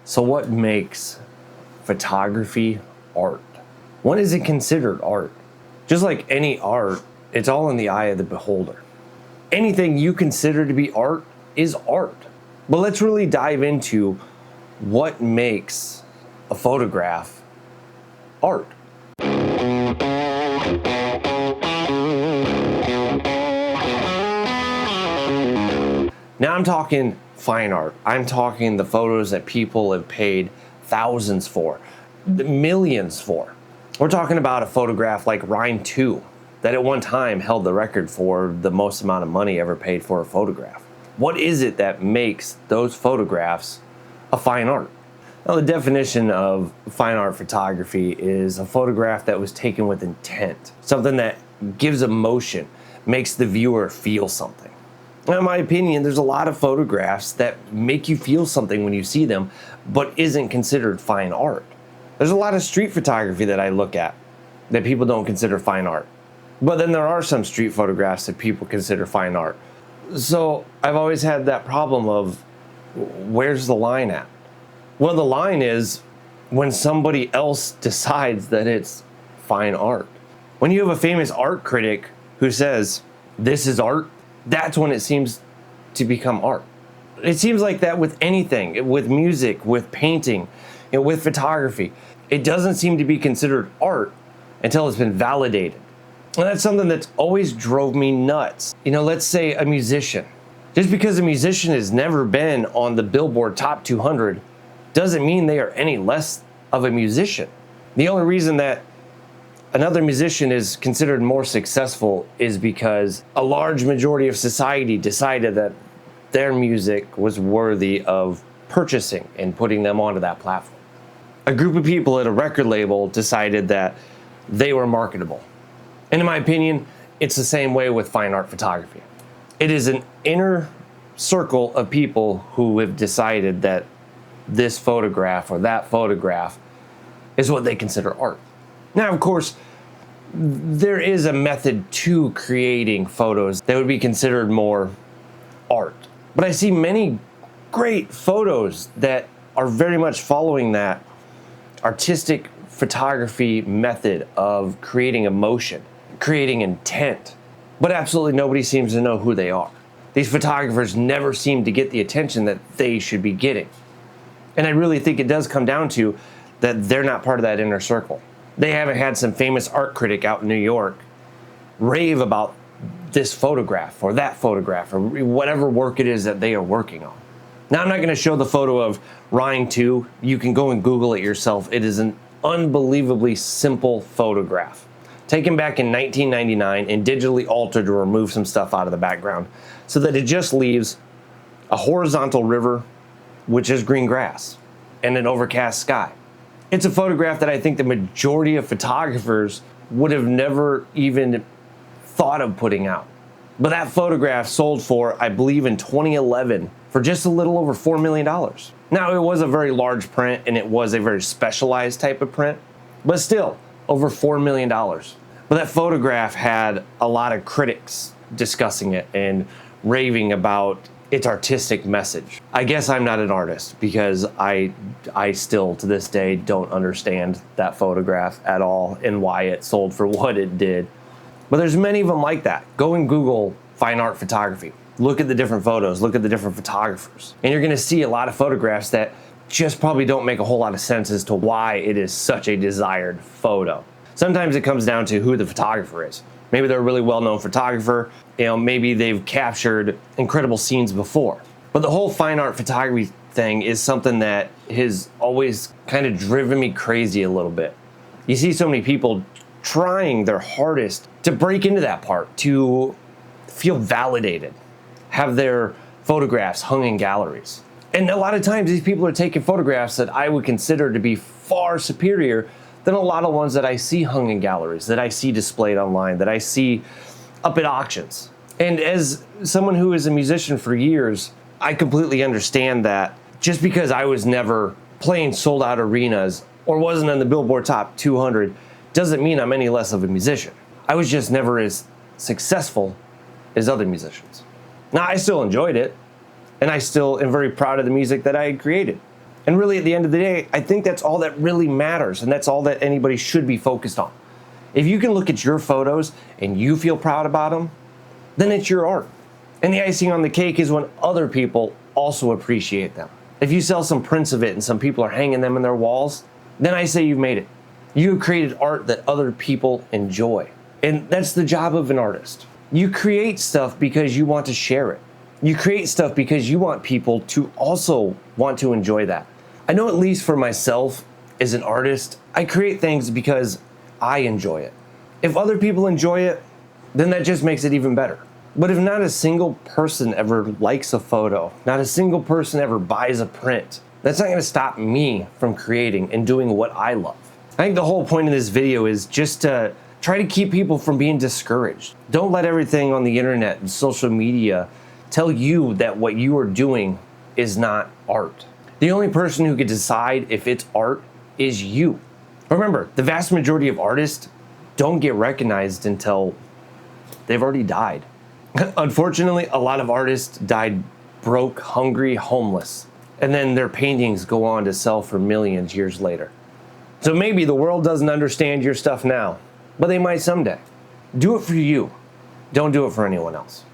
So what makes photography art? When is it considered art? Just like any art, it's all in the eye of the beholder. Anything you consider to be art is art. But let's really dive into what makes a photograph art. Now I'm talking fine art. I'm talking the photos that people have paid thousands for, millions for. We're talking about a photograph like Rhine 2 that at one time held the record for the most amount of money ever paid for a photograph. What is it that makes those photographs a fine art? Now, the definition of fine art photography is a photograph that was taken with intent, something that gives emotion, makes the viewer feel something. Now, in my opinion, there's a lot of photographs that make you feel something when you see them, but isn't considered fine art. There's a lot of street photography that I look at that people don't consider fine art. But then there are some street photographs that people consider fine art. So I've always had that problem of where's the line at? Well, the line is when somebody else decides that it's fine art. When you have a famous art critic who says, this is art, that's when it seems to become art. It seems like that with anything, with music, with painting, with photography. It doesn't seem to be considered art until it's been validated. And that's something that's always drove me nuts. Let's say a musician. Just because a musician has never been on the Billboard Top 200 doesn't mean they are any less of a musician. The only reason that another musician is considered more successful is because a large majority of society decided that their music was worthy of purchasing and putting them onto that platform. A group of people at a record label decided that they were marketable. And in my opinion, it's the same way with fine art photography. It is an inner circle of people who have decided that this photograph or that photograph is what they consider art. Now, of course, there is a method to creating photos that would be considered more art. But I see many great photos that are very much following that artistic photography method of creating emotion, creating intent. But absolutely nobody seems to know who they are. These photographers never seem to get the attention that they should be getting. And I really think it does come down to that they're not part of that inner circle. They haven't had some famous art critic out in New York rave about this photograph or that photograph or whatever work it is that they are working on. Now, I'm not going to show the photo of Rhine 2. You can go and Google it yourself. It is an unbelievably simple photograph, taken back in 1999 and digitally altered to remove some stuff out of the background so that it just leaves a horizontal river, which is green grass, and an overcast sky. It's a photograph that I think the majority of photographers would have never even thought of putting out. But that photograph sold for, I believe in 2011, for just a little over $4 million. Now, it was a very large print and it was a very specialized type of print, but still, over $4 million. But that photograph had a lot of critics discussing it and raving about its artistic message. I guess I'm not an artist because I still to this day don't understand that photograph at all and why it sold for what it did. But there's many of them like that. Go and Google fine art photography. Look at the different photos, look at the different photographers. And you're gonna see a lot of photographs that just probably don't make a whole lot of sense as to why it is such a desired photo. Sometimes it comes down to who the photographer is. Maybe they're a really well-known photographer, maybe they've captured incredible scenes before. But the whole fine art photography thing is something that has always kind of driven me crazy a little bit. You see so many people trying their hardest to break into that part, to feel validated, have their photographs hung in galleries. And a lot of times these people are taking photographs that I would consider to be far superior than a lot of ones that I see hung in galleries, that I see displayed online, that I see up at auctions. And as someone who is a musician for years, I completely understand that just because I was never playing sold out arenas or wasn't on the Billboard Top 200 doesn't mean I'm any less of a musician. I was just never as successful as other musicians. Now, I still enjoyed it, and I still am very proud of the music that I had created. And really, at the end of the day, I think that's all that really matters, and that's all that anybody should be focused on. If you can look at your photos and you feel proud about them, then it's your art. And the icing on the cake is when other people also appreciate them. If you sell some prints of it and some people are hanging them in their walls, then I say you've made it. You've created art that other people enjoy. And that's the job of an artist. You create stuff because you want to share it. You create stuff because you want people to also want to enjoy that. I know, at least for myself as an artist, I create things because I enjoy it. If other people enjoy it, then that just makes it even better. But if not a single person ever likes a photo, not a single person ever buys a print, that's not going to stop me from creating and doing what I love. I think the whole point of this video is just to try to keep people from being discouraged. Don't let everything on the internet and social media tell you that what you are doing is not art. The only person who can decide if it's art is you. Remember, the vast majority of artists don't get recognized until they've already died. Unfortunately, a lot of artists died broke, hungry, homeless, and then their paintings go on to sell for millions years later. So maybe the world doesn't understand your stuff now, but they might someday. Do it for you. Don't do it for anyone else.